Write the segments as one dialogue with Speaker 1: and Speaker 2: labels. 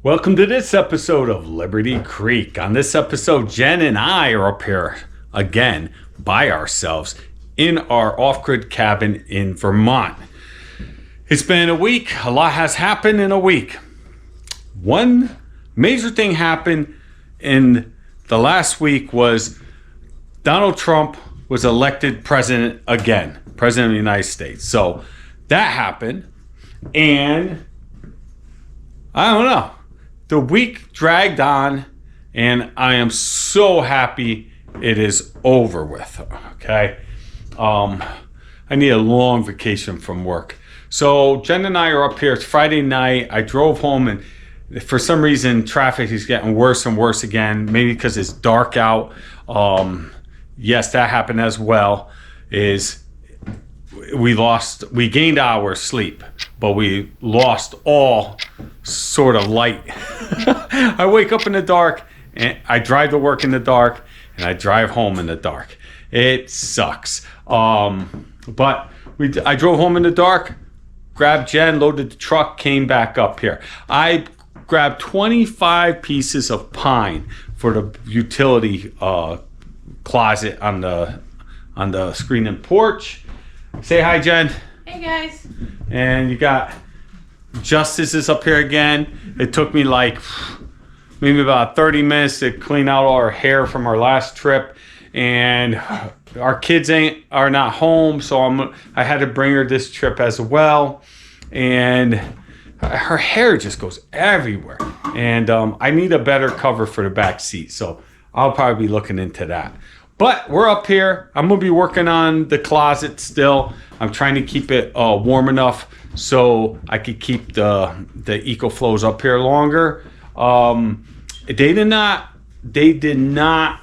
Speaker 1: Welcome to this episode of Liberty Creek. On this episode, Jenn and I are up here again by ourselves in our off-grid cabin in Vermont. It's been a week. A lot has happened in a week. One major thing happened in the last week was Donald Trump was elected president again, president of the United States. So that happened, and I don't know. The week dragged on, and I am so happy it is over with, okay? I need a long vacation from work. So Jenn and I are up here. It's Friday night. I drove home, and for some reason, traffic is getting worse and worse again, maybe because it's dark out. Yes, that happened as well, is we gained hours sleep, but we lost all sort of light. I wake up in the dark, and I drive to work in the dark, and I drive home in the dark. It sucks. But I drove home in the dark, grabbed Jenn, loaded the truck, came back up here. I grabbed 25 pieces of pine for the utility closet on the screen and porch. Say hi, Jenn.
Speaker 2: Hey guys.
Speaker 1: And you got Justice is up here again. It took me like maybe about 30 minutes to clean out all our hair from our last trip, and our kids are not home, so I had to bring her this trip as well, and her hair just goes everywhere, and I need a better cover for the back seat, so I'll probably be looking into that. But we're up here. I'm gonna be working on the closet still. I'm trying to keep it warm enough so I could keep the EcoFlows up here longer. They did not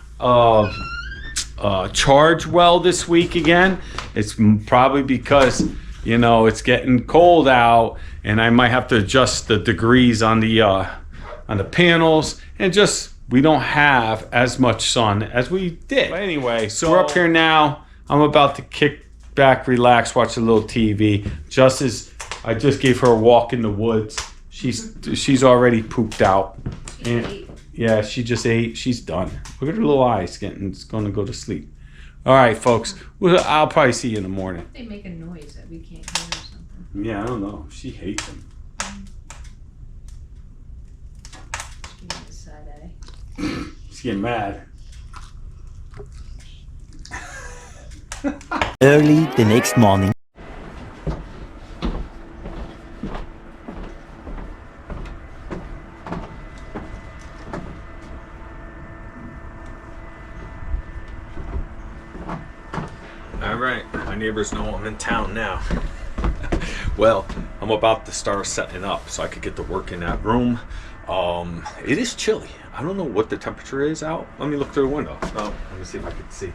Speaker 1: charge well this week again. It's probably because it's getting cold out, and I might have to adjust the degrees on the panels, and just we don't have as much sun as we did. But anyway, so we're up here now. I'm about to kick back, relax, watch a little TV. I just gave her a walk in the woods. She's already pooped out. Yeah, she just ate. She's done. Look at her little eyes. It's going to go to sleep. All right, folks. I'll probably see you in the morning.
Speaker 2: They make a noise that we can't hear or something.
Speaker 1: Yeah, I don't know. She hates them.
Speaker 2: She gives a side eye.
Speaker 1: She's getting mad.
Speaker 3: Early the next morning.
Speaker 1: All right, my neighbors know I'm in town now. Well, I'm about to start setting up so I could get to work in that room. It is chilly. I don't know what the temperature is out. Let me look through the window. Oh, let me see if I can see.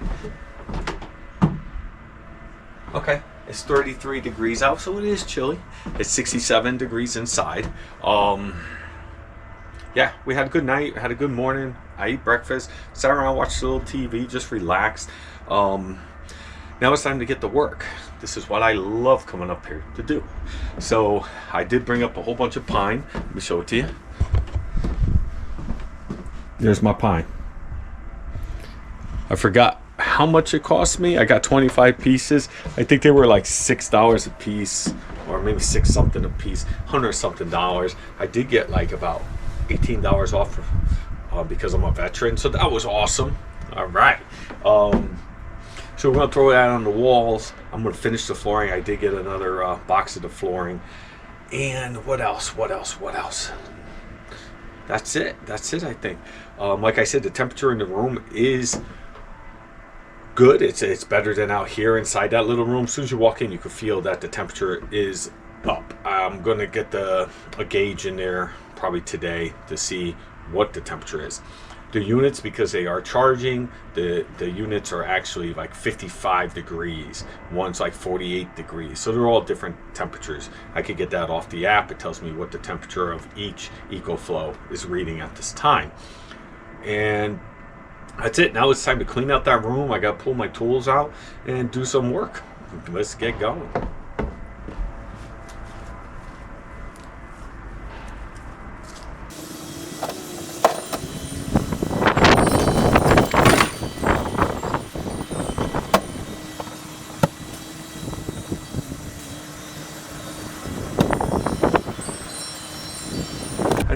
Speaker 1: Okay, it's 33 degrees out, so it is chilly. It's 67 degrees inside. Yeah, we had a good night, had a good morning. I ate breakfast, sat around, watched a little TV, just relaxed. Now it's time to get to work. This is what I love coming up here to do. So I did bring up a whole bunch of pine. Let me show it to you. There's my pine. I forgot how much it cost me. I got 25 pieces. I think they were like $6 a piece, or maybe $6 something a piece, $100 something. I did get like about $18 off because I'm a veteran, so that was awesome. All right. So we're gonna throw that on the walls. I'm gonna finish the flooring. I did get another box of the flooring. And what else? That's it, I think. Like I said, the temperature in the room is good. It's better than out here inside that little room. As soon as you walk in, you can feel that the temperature is up. I'm gonna get a gauge in there probably today to see what the temperature is. The units, because they are charging, the units are actually like 55 degrees. One's like 48 degrees. So they're all different temperatures. I could get that off the app. It tells me what the temperature of each EcoFlow is reading at this time. And that's it. Now it's time to clean out that room. I got to pull my tools out and do some work. Let's get going.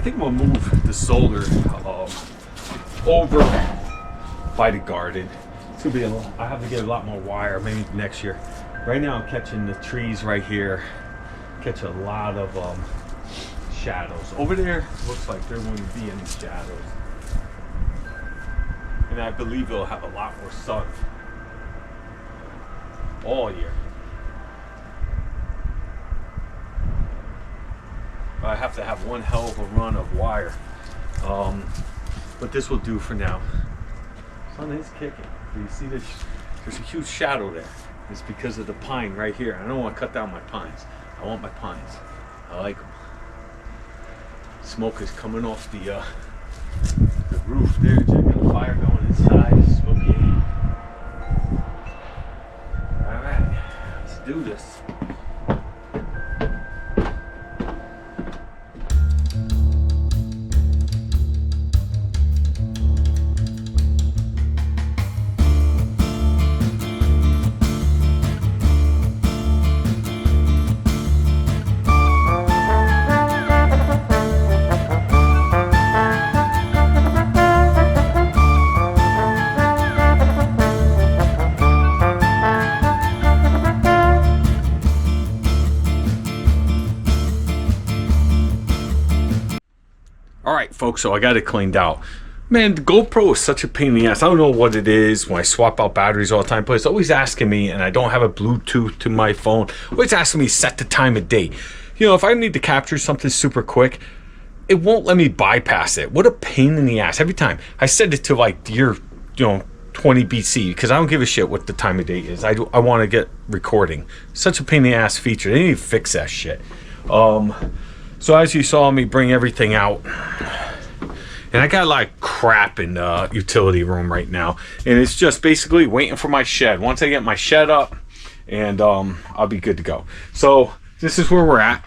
Speaker 1: think we'll move the solar over by the garden. It's gonna be a lot. I have to get a lot more wire, maybe next year. Right now I'm catching the trees right here. Catch a lot of shadows. Over there looks like there wouldn't be any shadows. And I believe it'll have a lot more sun all year. I have to have one hell of a run of wire. But this will do for now. Sun is kicking. Do you see this? There's a huge shadow there. It's because of the pine right here. I don't want to cut down my pines. I want my pines. I like them. Smoke is coming off the roof there. Check out the fire going inside. It's smoky. All right, let's do this. Folks, so I got it cleaned out. Man, the GoPro is such a pain in the ass. I don't know what it is when I swap out batteries all the time, but it's always asking me, and I don't have a Bluetooth to my phone, always asking me set the time of day. You know, if I need to capture something super quick, it won't let me bypass it. What a pain in the ass. Every time I set it to like year 20 BC, because I don't give a shit what the time of day is. I want to get recording. Such a pain in the ass feature. They need to fix that shit. So as you saw me bring everything out, and I got a lot of crap in the utility room right now, and it's just basically waiting for my shed. Once I get my shed up, and I'll be good to go. So this is where we're at.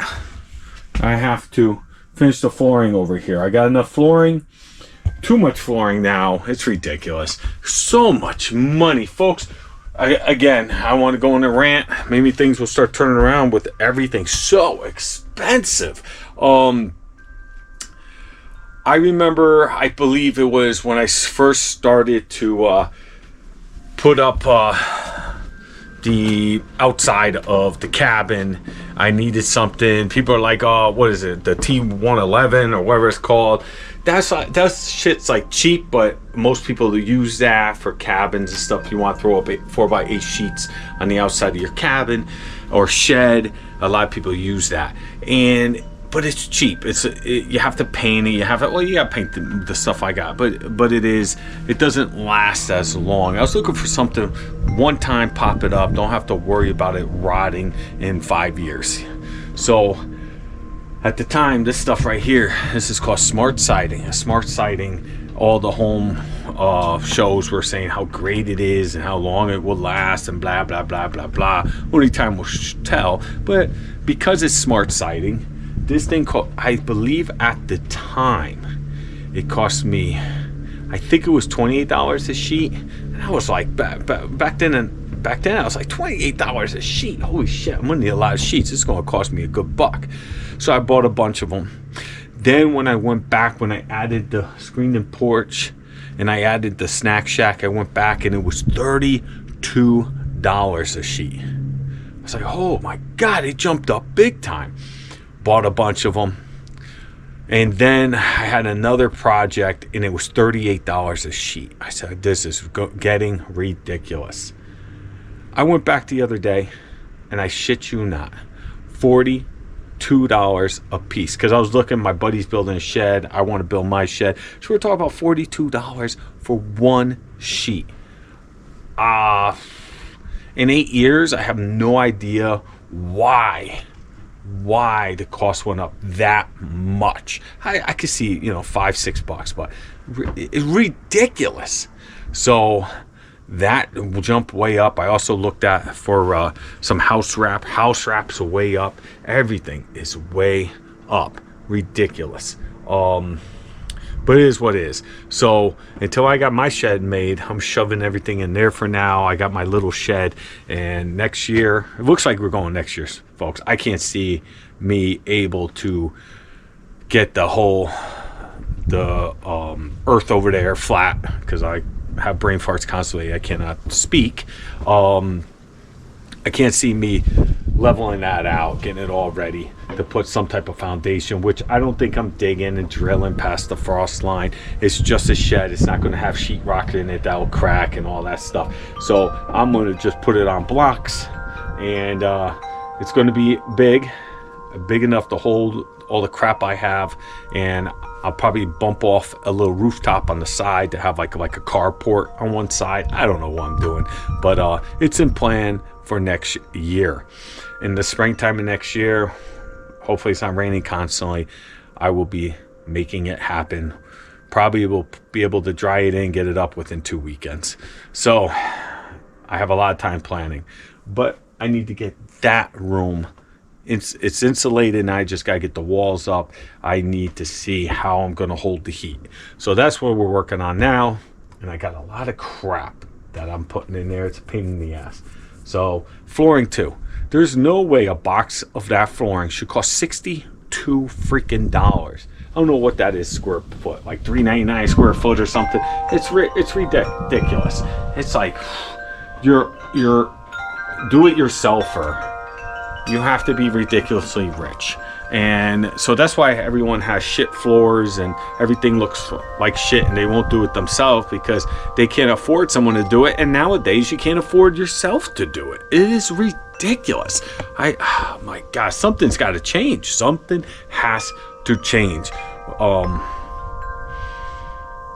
Speaker 1: I have to finish the flooring over here. I got enough flooring. Too much flooring now. It's ridiculous. So much money, folks. I want to go on a rant. Maybe things will start turning around with everything so expensive. I remember, I believe it was when I first started to put up the outside of the cabin. I needed something. People are like, oh, what is it? The T111 or whatever it's called. That's shit's like cheap, but most people use that for cabins and stuff. You want to throw up 4x8 sheets on the outside of your cabin or shed. A lot of people use that, but it's cheap. You have to paint it. You gotta paint the stuff I got, but it doesn't last as long. I was looking for something one time, pop it up, don't have to worry about it rotting in 5 years. So at the time, this stuff right here, this is called smart siding. A smart siding, all the home shows were saying how great it is and how long it will last and blah blah blah blah blah. Only time will tell. But because it's smart siding, this thing I believe at the time it cost me, I think it was $28 a sheet, and I was like back then I was like $28 a sheet. Holy shit, I'm gonna need a lot of sheets. It's gonna cost me a good buck. So I bought a bunch of them. Then when I went back, when I added the screen and porch and I added the snack shack, I went back and it was $32 a sheet. I was like, oh my God, it jumped up big time. Bought a bunch of them. And then I had another project and it was $38 a sheet. I said, this is getting ridiculous. I went back the other day and I shit you not, $42 a piece, because I was looking, my buddy's building a shed, I want to build my shed, so we're talking about $42 for one sheet. In 8 years, I have no idea why the cost went up that much. I could see, $5-6, but it's ridiculous. So that will jump way up. I also looked at for some house wrap. House wraps are way up. Everything is way up. Ridiculous. But it is what it is. So until I got my shed made, I'm shoving everything in there for now. I got my little shed, and next year, it looks like we're going next year, folks. I can't see me able to get the earth over there flat, because I have brain farts constantly. I cannot speak. I can't see me leveling that out, getting it all ready to put some type of foundation, which I don't think I'm digging and drilling past the frost line. It's just a shed. It's not going to have sheetrock in it that will crack and all that stuff. So I'm going to just put it on blocks, and it's going to be big enough to hold all the crap I have, and I'll probably bump off a little rooftop on the side to have like a carport on one side. I don't know what I'm doing, but it's in plan for next year. In the springtime of next year, hopefully it's not raining constantly, I will be making it happen. Probably will be able to dry it in, get it up within 2 weekends. So I have a lot of time planning, but I need to get that room. It's insulated, and I just got to get the walls up. I need to see how I'm going to hold the heat. So that's what we're working on now. And I got a lot of crap that I'm putting in there. It's a pain in the ass. So flooring too. There's no way a box of that flooring should cost $62 freaking dollars. I don't know what that is square foot, like $3.99 square foot or something. It's ridiculous. It's like you're do-it-yourselfer. You have to be ridiculously rich. And so that's why everyone has shit floors and everything looks like shit, and they won't do it themselves because they can't afford someone to do it. And nowadays you can't afford yourself to do it. It is ridiculous. Oh my God, something's got to change. Something has to change.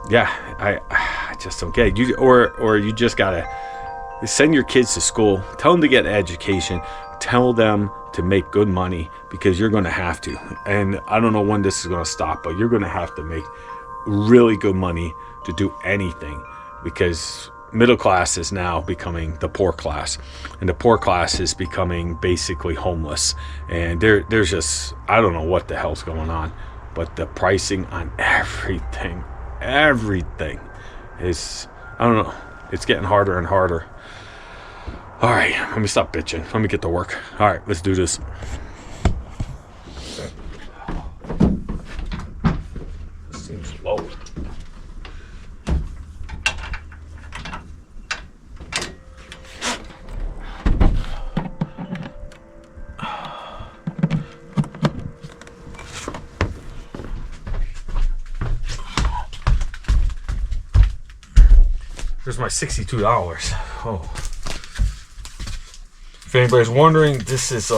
Speaker 1: Yeah, I just don't get it. Or you just gotta send your kids to school, tell them to get an education, tell them to make good money, because you're going to have to. And I don't know when this is going to stop, but you're going to have to make really good money to do anything, because middle class is now becoming the poor class, and the poor class is becoming basically homeless. And there's just, I don't know what the hell's going on, but the pricing on everything is, I don't know, it's getting harder and harder. All right, let me stop bitching. Let me get to work. All right, let's do this. This seems low. There's my $62. Oh. If anybody's wondering, this is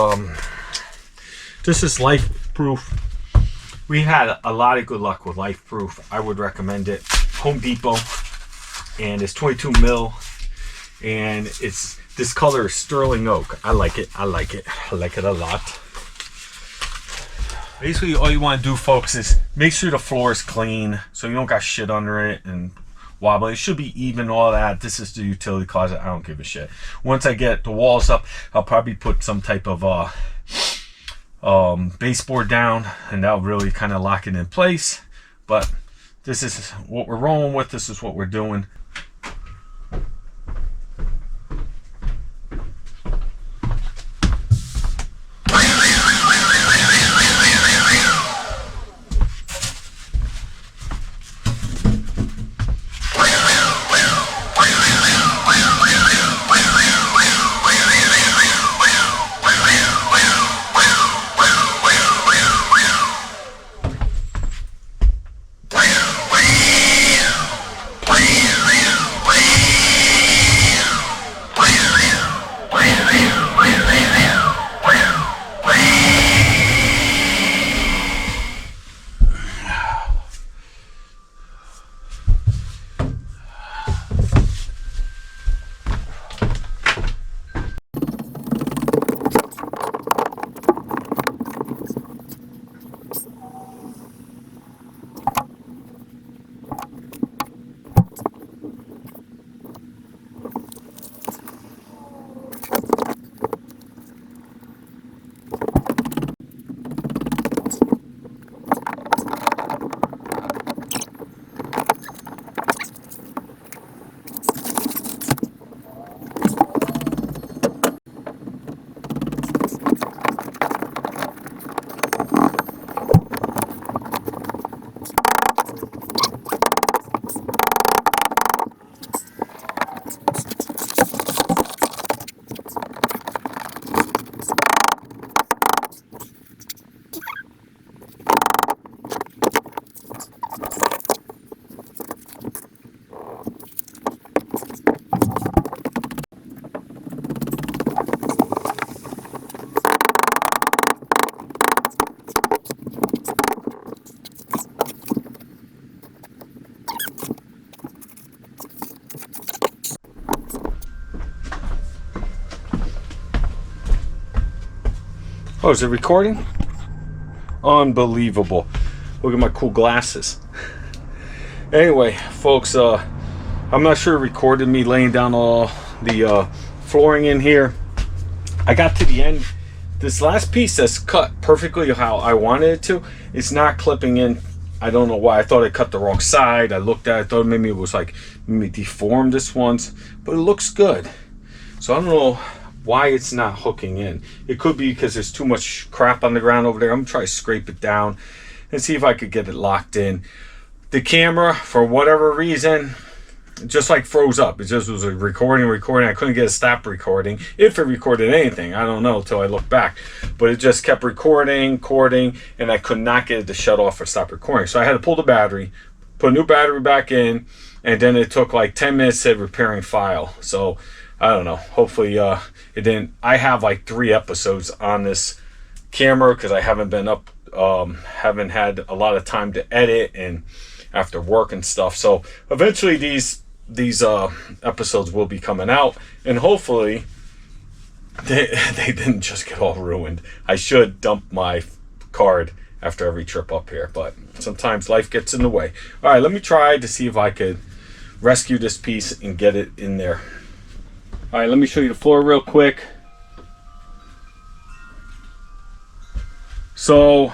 Speaker 1: Life Proof. We had a lot of good luck with Life Proof. I would recommend it. Home Depot, and it's 22 mil, and it's this color is sterling oak. I like it. I like it a lot. Basically, all you want to do, folks, is make sure the floor is clean so you don't got shit under it and wobbly. It should be even, all that. This is the utility closet. I don't give a shit. Once I get the walls up, I'll probably put some type of baseboard down, and that'll really kind of lock it in place. But this is what we're rolling with. This is what we're doing. Oh, is it recording? Unbelievable. Look at my cool glasses. Anyway, folks, I'm not sure it recorded me laying down all the flooring in here. I got to the end. This last piece that's cut perfectly how I wanted it to, it's not clipping in. I don't know why. I thought I cut the wrong side. I looked at it, thought maybe it was like maybe deformed this once, but it looks good. So I don't know why it's not hooking in. It could be because there's too much crap on the ground over there. I'm gonna try to scrape it down and see if I could get it locked in. The camera, for whatever reason, just like froze up. It just was a recording. I couldn't get a stop recording. If it recorded anything, I don't know till I look back. But it just kept recording, and I could not get it to shut off or stop recording. So I had to pull the battery, put a new battery back in, and then it took like 10 minutes to repairing file. So I don't know. Hopefully it didn't. I have like 3 episodes on this camera because I haven't been up, haven't had a lot of time to edit and after work and stuff. So eventually these episodes will be coming out, and hopefully they didn't just get all ruined. I should dump my card after every trip up here, but sometimes life gets in the way. All right, let me try to see if I could rescue this piece and get it in there. All right, let me show you the floor real quick. So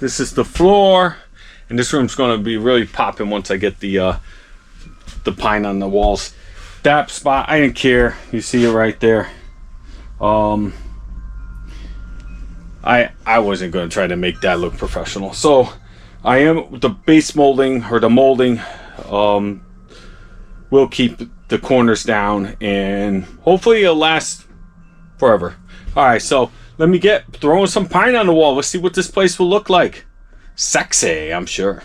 Speaker 1: this is the floor, and this room's going to be really popping once I get the pine on the walls. That spot, I didn't care. You see it right there. I wasn't going to try to make that look professional. So I am the base molding, or the molding will keep the corners down, and hopefully it'll last forever. All right, so let me get throwing some pine on the wall. Let's see what this place will look like. Sexy, I'm sure.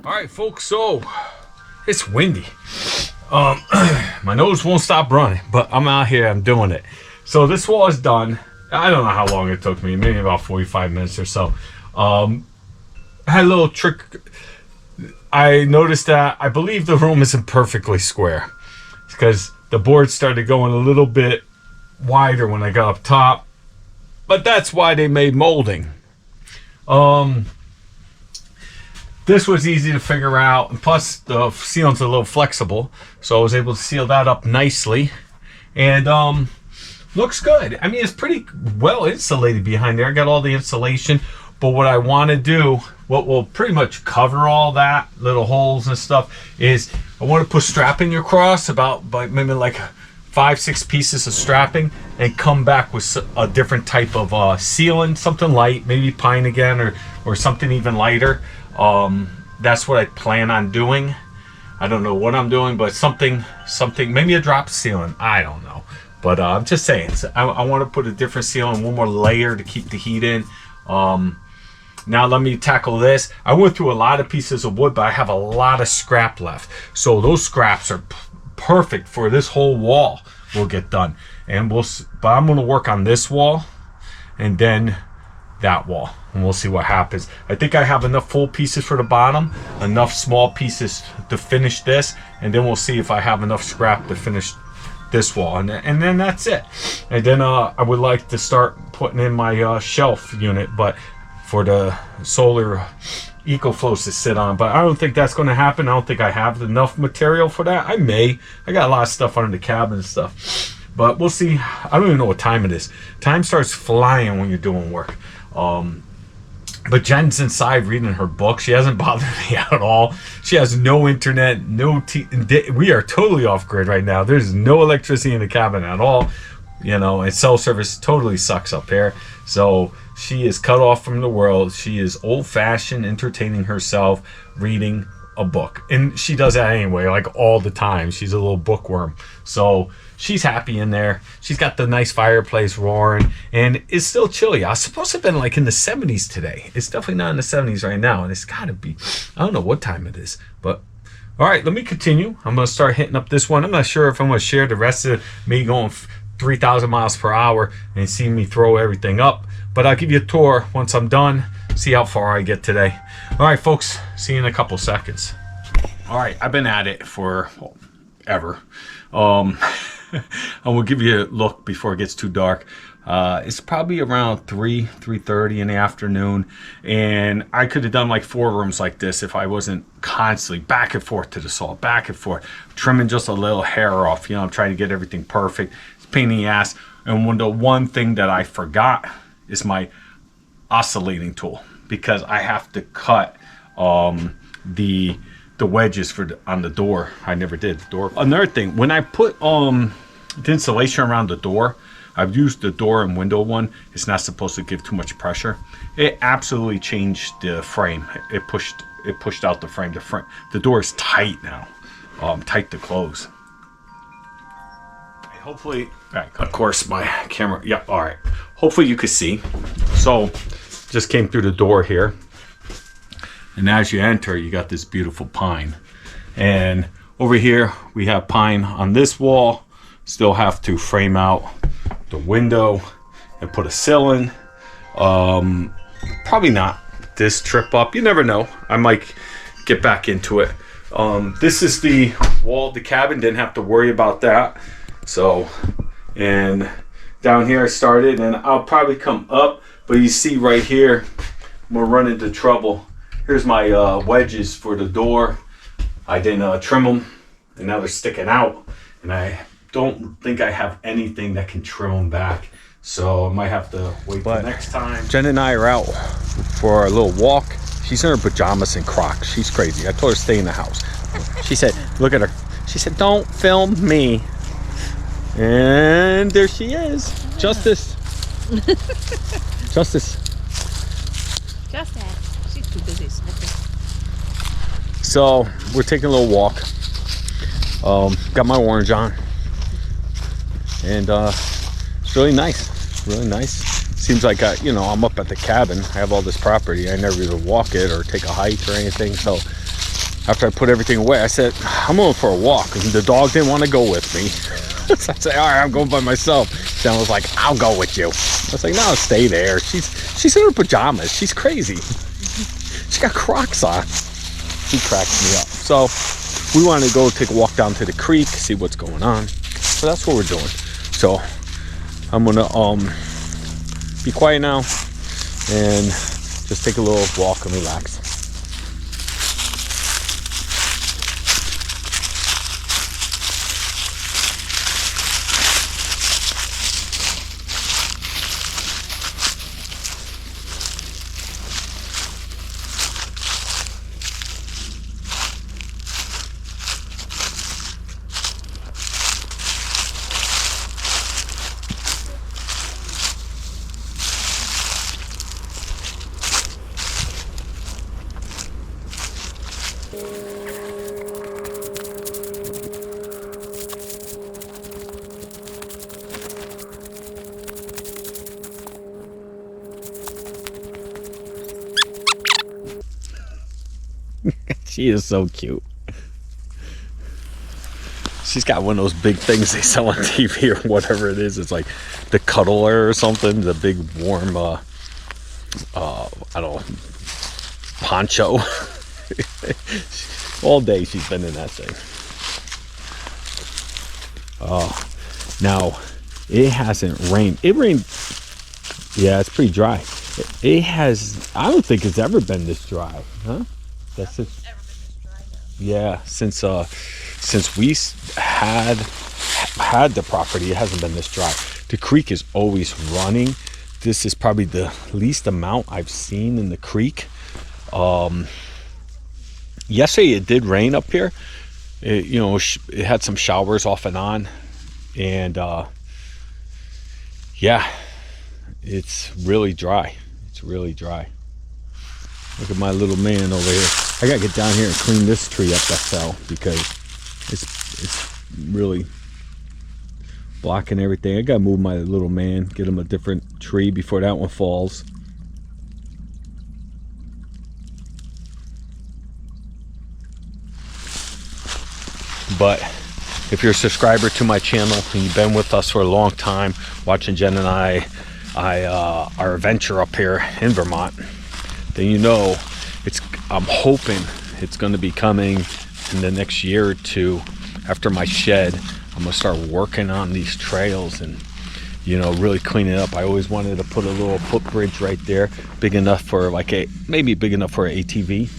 Speaker 1: Alright folks, so it's windy. My nose won't stop running, but I'm out here, I'm doing it. So this wall is done. I don't know how long it took me, maybe about 45 minutes or so. I had a little trick. I noticed that I believe the room isn't perfectly square because the board started going a little bit wider when I got up top, but that's why they made molding. This was easy to figure out, and plus the sealant's a little flexible, so I was able to seal that up nicely, and looks good. I mean, it's pretty well insulated behind there. I got all the insulation, but what I want to do, what will pretty much cover all that little holes and stuff, is I want to put strapping across, about maybe like 5-6 pieces of strapping, and come back with a different type of sealant, something light, maybe pine again, or something even lighter. That's what I plan on doing. I don't know what I'm doing, but something, maybe a drop sealant, I don't know. But I'm just saying, so I want to put a different sealant, one more layer to keep the heat in. Now let me tackle this. I went through a lot of pieces of wood, but I have a lot of scrap left. So those scraps are perfect for this whole wall. We'll get done, and but I'm going to work on this wall, and then that wall, and we'll see what happens. I think I have enough full pieces for the bottom, enough small pieces to finish this, and then we'll see if I have enough scrap to finish this wall, and then that's it. And then I would like to start putting in my shelf unit, but for the solar EcoFlows to sit on, but I don't think that's going to happen. I don't think I have enough material for that. I got a lot of stuff under the cabin and stuff, but we'll see. I don't even know what time it is. Time starts flying when you're doing work. But Jen's inside reading her book. She hasn't bothered me at all. She has no internet, we are totally off grid right now. There's no electricity in the cabin at all, you know, and cell service totally sucks up here. So she is cut off from the world. She is old-fashioned, entertaining herself, reading a book, and she does that anyway, like all the time. She's a little bookworm, so she's happy in there. She's got the nice fireplace roaring, and it's still chilly. I was supposed to have been like in the 70s today. It's definitely not in the 70s right now, and it's got to be, I don't know what time it is, but all right, let me continue. I'm going to start hitting up this one. I'm not sure if I'm going to share the rest of me going 3,000 miles per hour and see me throw everything up, but I'll give you a tour once I'm done, see how far I get today. All right, folks, see you in a couple seconds. All right, I've been at it for ever. I will give you a look before it gets too dark. It's probably around 3:30 in the afternoon, and I could have done like 4 rooms like this if I wasn't constantly back and forth to the saw, back and forth, trimming just a little hair off. You know, I'm trying to get everything perfect. It's a pain in the ass. And the one thing that I forgot is my oscillating tool, because I have to cut the wedges on the door. I never did the door. Another thing, when I put the insulation around the door, I've used the door and window one. It's not supposed to give too much pressure. It absolutely changed the frame. It pushed out the frame. The door is tight now. Tight to close. Hopefully, of course, my camera. Yep. All right. Hopefully you could see. So, just came through the door here, and as you enter, you got this beautiful pine, and over here we have pine on this wall. Still have to frame out the window and put a sill in. Probably not this trip up. You never know. I might get back into it. This is the wall of the cabin. Didn't have to worry about that. So, and down here I started, and I'll probably come up, but you see right here, I'm gonna run into trouble. Here's my wedges for the door. I didn't trim them, and now they're sticking out, and I don't think I have anything that can trim them back, so I might have to wait till next time. Jen and I are out for a little walk. She's in her pajamas and Crocs. She's crazy. I told her to stay in the house. She said, look at her. She said, don't film me. And there she is. Justice. Justice.
Speaker 2: Just that. She's too busy sniffing.
Speaker 1: So we're taking a little walk. Got my orange on, and it's really nice. Really nice. Seems like I'm up at the cabin. I have all this property. I never either walk it or take a hike or anything. So after I put everything away, I said I'm going for a walk, and the dog didn't want to go with me. So I said, all right, I'm going by myself. Jen was like, I'll go with you. I was like, no, stay there. She's in her pajamas. She's crazy. She got Crocs on. She cracks me up. So we want to go take a walk down to the creek, see what's going on. So that's what we're doing. So I'm gonna be quiet now and just take a little walk and relax. She is so cute. She's got one of those big things they sell on TV or whatever it is. It's like the cuddler or something. The big warm I don't know, poncho. All day she's been in that thing. Now it hasn't rained. It rained. Yeah, it's pretty dry. It has. I don't think it's ever been this dry, huh? That's it.
Speaker 2: Ever been this dry though?
Speaker 1: Yeah, since we had the property, it hasn't been this dry. The creek is always running. This is probably the least amount I've seen in the creek. Yesterday it did rain up here. It, it had some showers off and on, and yeah, it's really dry. It's really dry. Look at my little man over here. I gotta get down here and clean this tree up that fell, because it's really blocking everything. I gotta move my little man, get him a different tree before that one falls. But if you're a subscriber to my channel and you've been with us for a long time, watching Jen and I our adventure up here in Vermont, then I'm hoping it's going to be coming in the next year or two. After my shed, I'm going to start working on these trails and really clean it up. I always wanted to put a little footbridge right there, big enough for maybe big enough for an ATV,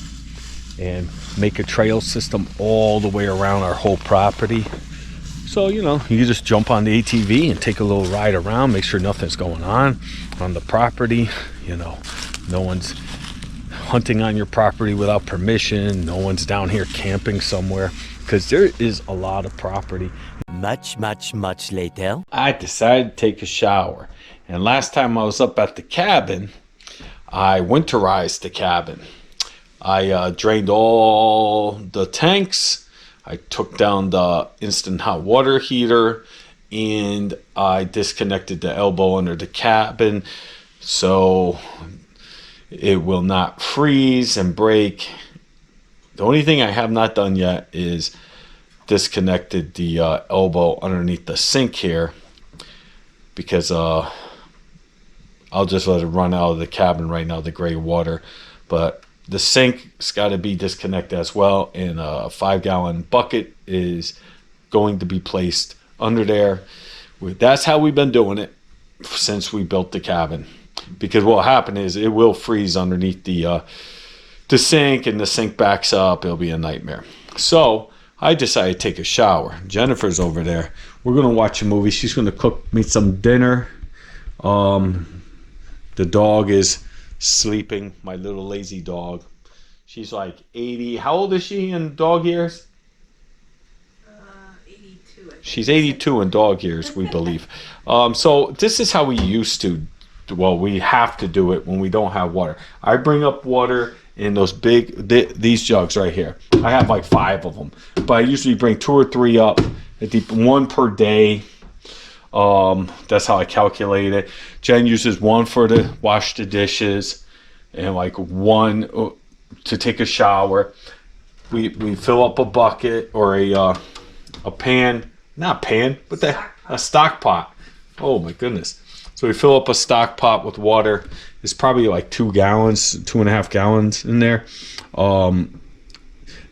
Speaker 1: and make a trail system all the way around our whole property. So you just jump on the ATV and take a little ride around, make sure nothing's going on the property. No one's hunting on your property without permission. No one's down here camping somewhere, because there is a lot of property.
Speaker 3: Much later.
Speaker 1: I decided to take a shower, and last time I was up at the cabin, I winterized the cabin. I drained all the tanks. I took down the instant hot water heater, and I disconnected the elbow under the cabin so it will not freeze and break. The only thing I have not done yet is disconnected the elbow underneath the sink here, because I'll just let it run out of the cabin right now, the gray water. But the sink's got to be disconnected as well, and a 5-gallon bucket is going to be placed under there. That's how we've been doing it since we built the cabin, because what will happen is it will freeze underneath the sink, and the sink backs up. It'll be a nightmare. So I decided to take a shower. Jennifer's over there. We're going to watch a movie. She's going to cook me some dinner. The dog is sleeping, my little lazy dog. She's like 80. How old is she in dog years?
Speaker 2: 82.
Speaker 1: She's 82 in dog years, we believe. So this is how we used to. Well, we have to do it when we don't have water. I bring up water in those these jugs right here. I have like 5 of them, but I usually bring 2 or 3 up, one per day. That's how I calculate it. Jen uses 1 for to wash the dishes, and like 1 to take a shower. We fill up a bucket or a pan, not pan, but a stock pot. Oh my goodness. So we fill up a stock pot with water. It's probably like 2 gallons, 2.5 gallons in there.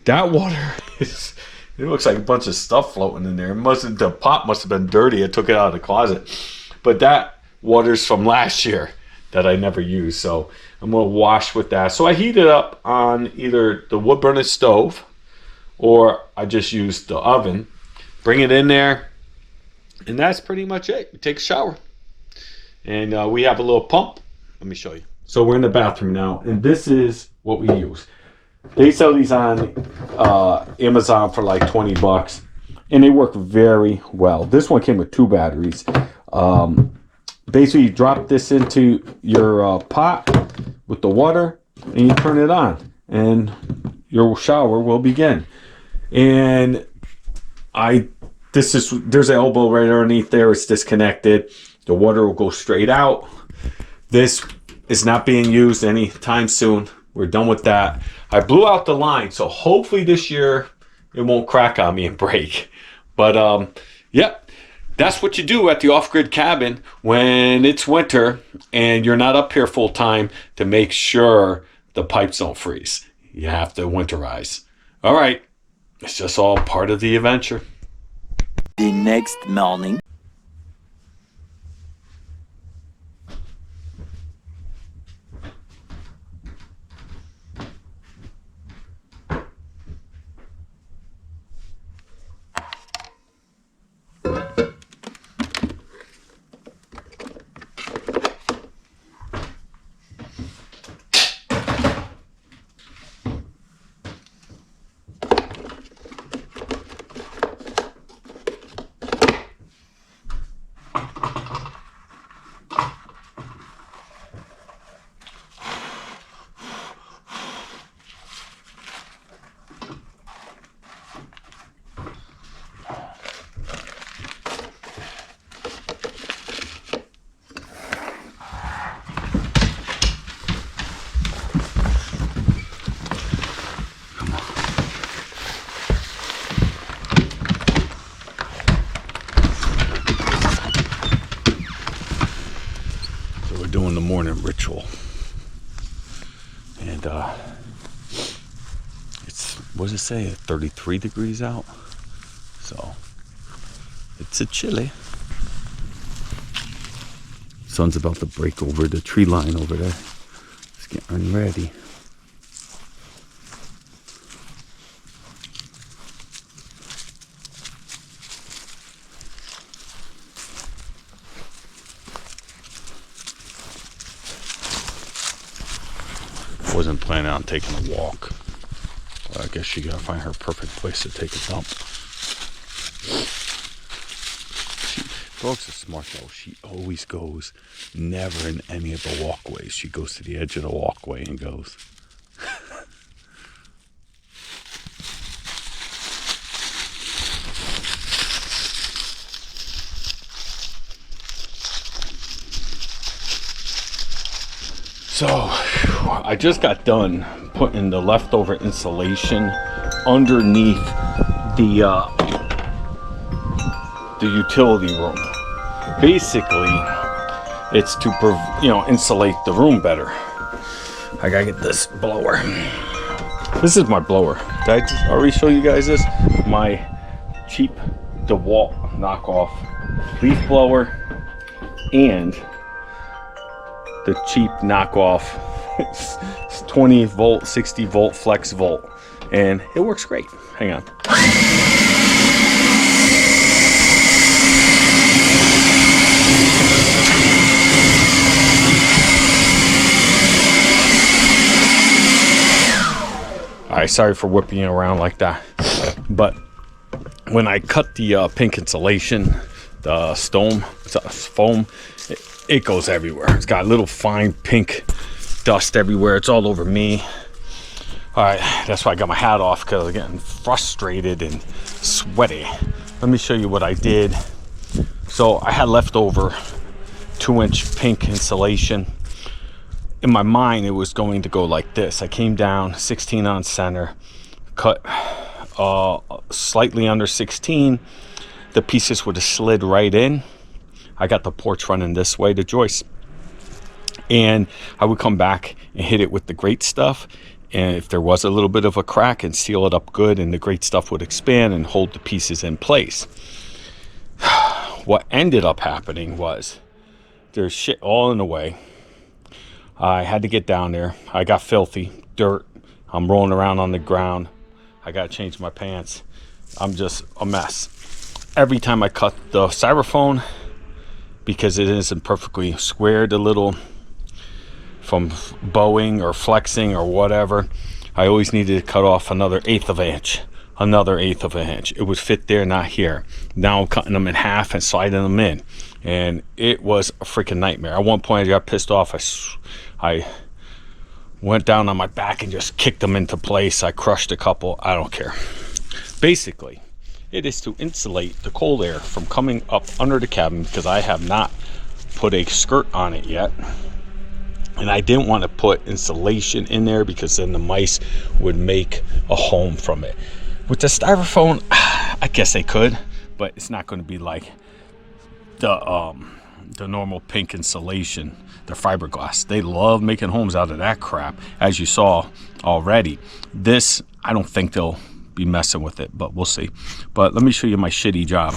Speaker 1: That water is, it looks like a bunch of stuff floating in there. The pot must have been dirty. I took it out of the closet. But that water's from last year that I never used. So I'm going to wash with that. So I heat it up on either the wood burning stove, or I just use the oven. Bring it in there, and that's pretty much it. You take a shower. And we have a little pump. Let me show you. So we're in the bathroom now, and this is what we use. They sell these on Amazon for like $20, and they work very well. This one came with 2 batteries. Basically, you drop this into your pot with the water, and you turn it on, and your shower will begin. And there's an elbow right underneath there. It's disconnected. The water will go straight out. This is not being used anytime soon. We're done with that. I blew out the line, so hopefully this year it won't crack on me and break. But yeah, that's what you do at the off-grid cabin when it's winter and you're not up here full time to make sure the pipes don't freeze. You have to winterize. All right, it's just all part of the adventure.
Speaker 3: The next morning.
Speaker 1: Doing the morning ritual, and it's, what does it say, 33 degrees out, so it's a chilly. Sun's about to break over the tree line over there. It's getting ready. Wasn't planning on taking a walk. Well, I guess she gotta find her perfect place to take a dump. Dogs are smart though. She always goes, never in any of the walkways. She goes to the edge of the walkway and goes. So, I just got done putting the leftover insulation underneath the utility room. Basically, it's to insulate the room better. I gotta get this blower. This is my blower. Did I already show you guys this? My cheap DeWalt knockoff leaf blower and the cheap knockoff 20 volt, 60 volt flex volt, and it works great. Hang on. All right, sorry for whipping it around like that, but when I cut the pink insulation, the foam, it goes everywhere. It's got little fine pink dust everywhere. It's all over me. All right, that's why I got my hat off, because I'm getting frustrated and sweaty. Let me show you what I did. So I had leftover 2-inch pink insulation. In my mind, it was going to go like this. I came down 16 on center, cut slightly under 16. The pieces would have slid right in. I got the porch running this way to Joyce, and I would come back and hit it with the great stuff, and if there was a little bit of a crack, and seal it up good, and the great stuff would expand and hold the pieces in place. What ended up happening was there's shit all in the way. I had to get down there. I got filthy dirt. I'm rolling around on the ground. I got to change my pants. I'm just a mess. Every time I cut the styrofoam, because it isn't perfectly squared a little from bowing or flexing or whatever, I always needed to cut off another 1/8 of an inch. Another 1/8 of an inch. It would fit there, not here. Now I'm cutting them in half and sliding them in. And it was a freaking nightmare. At one point I got pissed off. I went down on my back and just kicked them into place. I crushed a couple. I don't care. Basically, it is to insulate the cold air from coming up under the cabin, because I have not put a skirt on it yet. And I didn't want to put insulation in there, because then the mice would make a home from it. With the styrofoam, I guess they could, but it's not going to be like the normal pink insulation, the fiberglass. They love making homes out of that crap, as you saw already. This, I don't think they'll be messing with it, but we'll see. But let me show you my shitty job.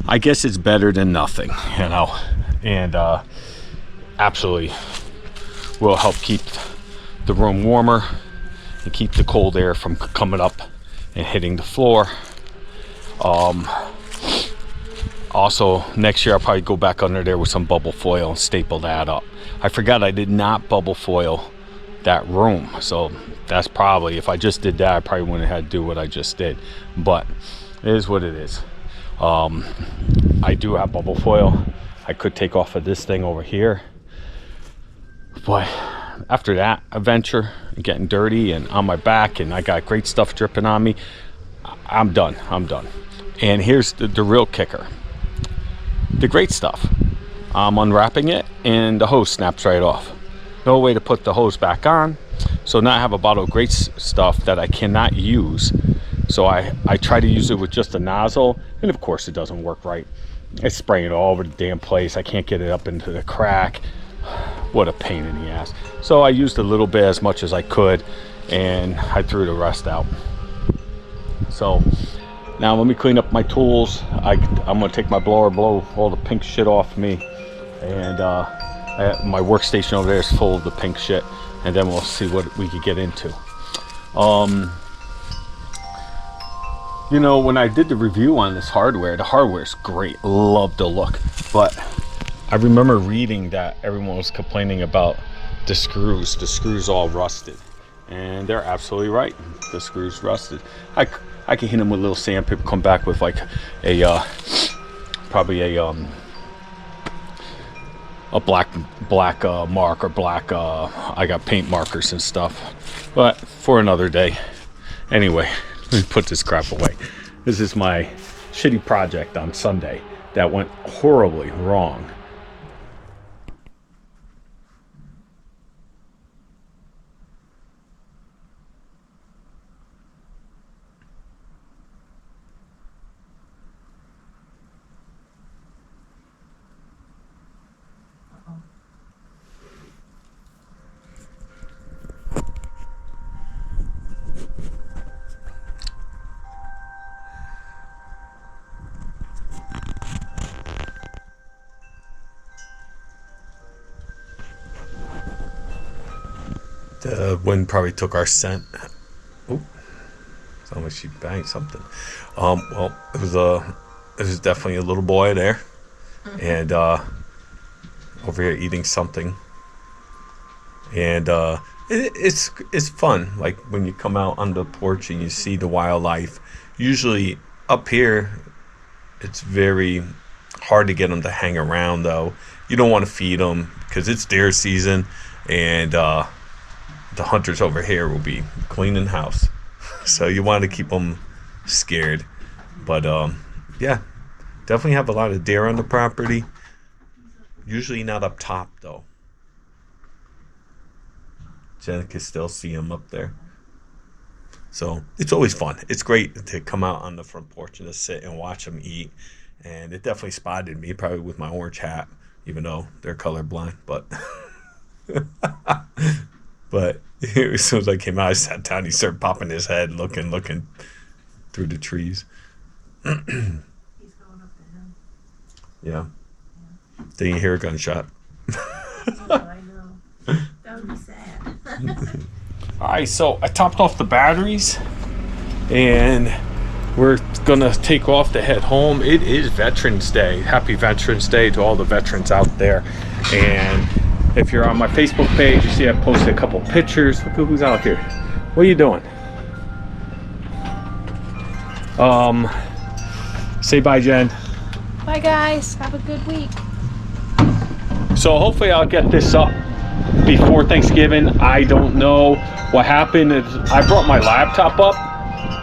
Speaker 1: I guess it's better than nothing, you know, and absolutely will help keep the room warmer and keep the cold air from coming up and hitting the floor. Also, next year I'll probably go back under there with some bubble foil and staple that up. I forgot I did not bubble foil that room, so that's probably, if I just did that, I probably wouldn't have had to do what I just did, but it is what it is. I do have bubble foil. I could take off of this thing over here, but after that adventure, getting dirty and on my back, and I got great stuff dripping on me, I'm done. And here's the real kicker, the great stuff. I'm unwrapping it and the hose snaps right off. No way to put the hose back on, so now I have a bottle of great stuff that I cannot use. So I try to use it with just a nozzle, and of course it doesn't work right. It's spraying all over the damn place. I can't get it up into the crack. What a pain in the ass. So I used a little bit, as much as I could, and I threw the rest out. So now let me clean up my tools. I'm gonna take my blower, blow all the pink shit off me, and my workstation over there is full of the pink shit, and then we'll see what we could get into. You know, when I did the review on this hardware, the hardware's great, love the look, but I remember reading that everyone was complaining about the screws all rusted, and they're absolutely right. The screws rusted. I can hit them with a little sandpaper, come back with like a probably a black mark, or black I got paint markers and stuff, but for another day. Anyway, let me put this crap away. This is my shitty project on Sunday that went horribly wrong. The wind probably took our scent. Oh, sounds like she banged something. Well, it was definitely a little boy there, and over here eating something. And it's fun. Like when you come out on the porch and you see the wildlife. Usually up here, it's very hard to get them to hang around. Though you don't want to feed them because it's deer season, and the hunters over here will be cleaning house, so you want to keep them scared. But yeah, definitely have a lot of deer on the property. Usually not up top though. Jenn can still see them up there, so it's always fun. It's great to come out on the front porch and just sit and watch them eat. And it definitely spotted me, probably with my orange hat, even though they're colorblind. But But as soon as I came out, I sat down. He started popping his head, looking through the trees.
Speaker 2: He's going up the hill.
Speaker 1: Yeah. Didn't you hear a gunshot?
Speaker 2: Oh, I know. That would be sad.
Speaker 1: All right, so I topped off the batteries, and we're gonna take off to head home. It is Veterans Day. Happy Veterans Day to all the veterans out there. And if you're on my Facebook page, you see I posted a couple pictures. Look at who's out here. What are you doing? Say bye, Jenn.
Speaker 2: Bye, guys. Have a good week.
Speaker 1: So hopefully I'll get this up before Thanksgiving. I don't know. What happened is I brought my laptop up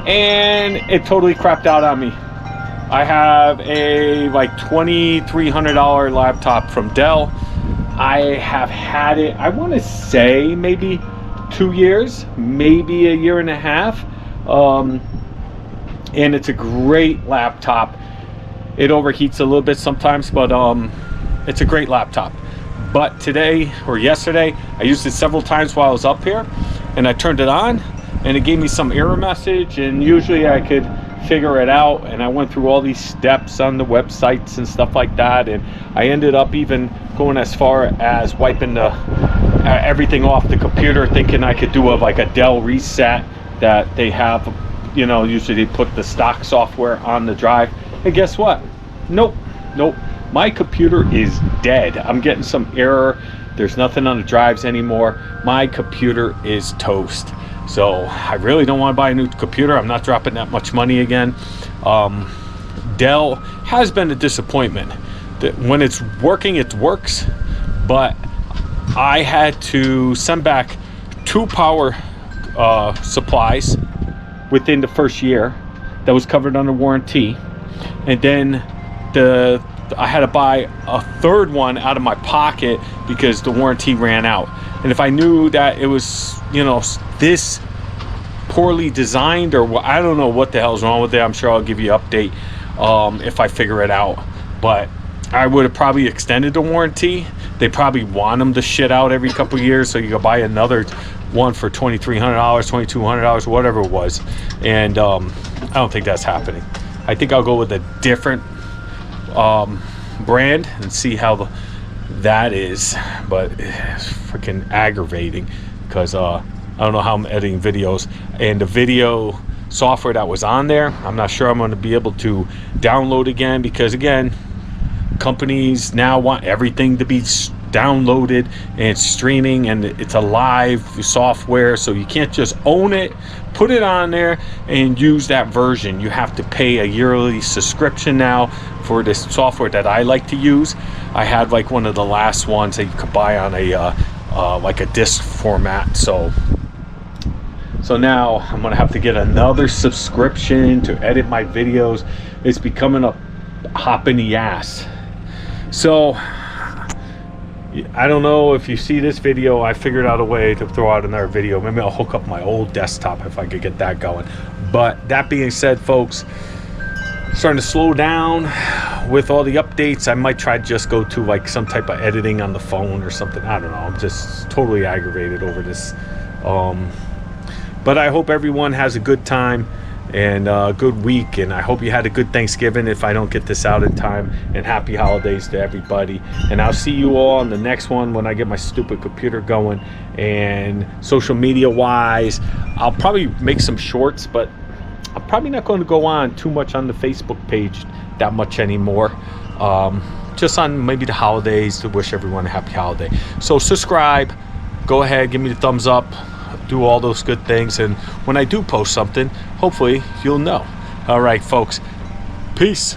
Speaker 1: and it totally crapped out on me. I have a like $2,300 laptop from Dell. I have had it, I want to say maybe 2 years, maybe a year and a half. And it's a great laptop. It overheats a little bit sometimes, but it's a great laptop. But today or yesterday, I used it several times while I was up here, and I turned it on and it gave me some error message, and usually I could figure it out, and I went through all these steps on the websites and stuff like that, and I ended up even going as far as wiping the everything off the computer, thinking I could do like a Dell reset that they have. You know, usually they put the stock software on the drive, and guess what? Nope. My computer is dead. I'm getting some error. There's nothing on the drives anymore. My computer is toast. So I really don't want to buy a new computer. I'm not dropping that much money again. Dell has been a disappointment. When it's working, it works, but I had to send back 2 power supplies within the first year that was covered under warranty, and then I had to buy a 3rd one out of my pocket because the warranty ran out. And if I knew that it was, you know, this poorly designed, or I don't know what the hell's wrong with it, I'm sure I'll give you an update if I figure it out. But I would have probably extended the warranty. They probably want them to shit out every couple of years, so you can buy another one for $2,300, $2,200, whatever it was. And I don't think that's happening. I think I'll go with a different brand and see how that is. But it's freaking aggravating because I don't know how I'm editing videos, and the video software that was on there, I'm not sure I'm going to be able to download again, because again, companies now want everything to be downloaded and streaming, and it's a live software, so you can't just own it, put it on there and use that version. You have to pay a yearly subscription now for this software that I like to use. I had like one of the last ones that you could buy on a like a disc format, so now I'm gonna have to get another subscription to edit my videos. It's becoming a hop in the ass. So I don't know if you see this video. I figured out a way to throw out another video. Maybe I'll hook up my old desktop if I could get that going. But that being said, folks, starting to slow down with all the updates. I might try to just go to like some type of editing on the phone or something. I don't know. I'm just totally aggravated over this. But I hope everyone has a good time and a good week, and I hope you had a good Thanksgiving if I don't get this out in time, and happy holidays to everybody. And I'll see you all on the next one when I get my stupid computer going. And social media wise, I'll probably make some shorts, but I'm probably not going to go on too much on the Facebook page that much anymore. Just on maybe the holidays to wish everyone a happy holiday. So subscribe, go ahead, give me the thumbs up, do all those good things, and when I do post something, hopefully you'll know. All right, folks, peace.